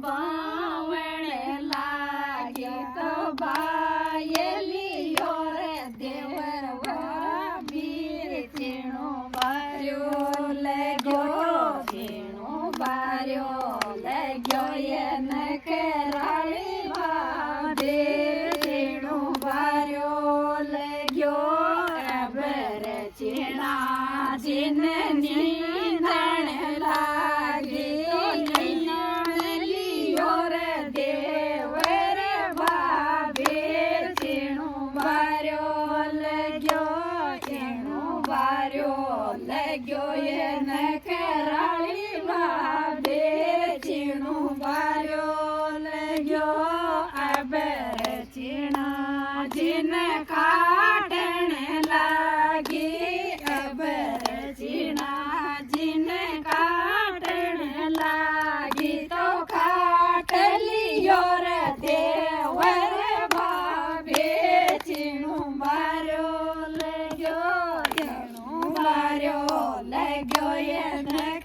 બાવણે લાગી તો બાયેલીઓ રે દેવર વીર ચીણું બાર્યો લગ્યો ચીણું બાર્યો લગ્યો એને કેરાળી ભાભે ચીણું બાર્યો લગ્યો અબર ચીણા જીને નીંદણ લાગી નીંદલીઓ રે દેવર ભાભે ચીણું બાર્યો લગ્યો ચીણું બાર્યો લગ્યો એને કેરાળી ભાભે ચીણું બાર્યો લગ્યો અબર ચીણા જીને કાટણે લાગી અબર ચીણા જીને કાટણે લાગી તો ખાટલીઓ રે દેવર ભાભે ચીણું બાર્યો લગ્યો ચીણું બાર્યો લગ્યો એને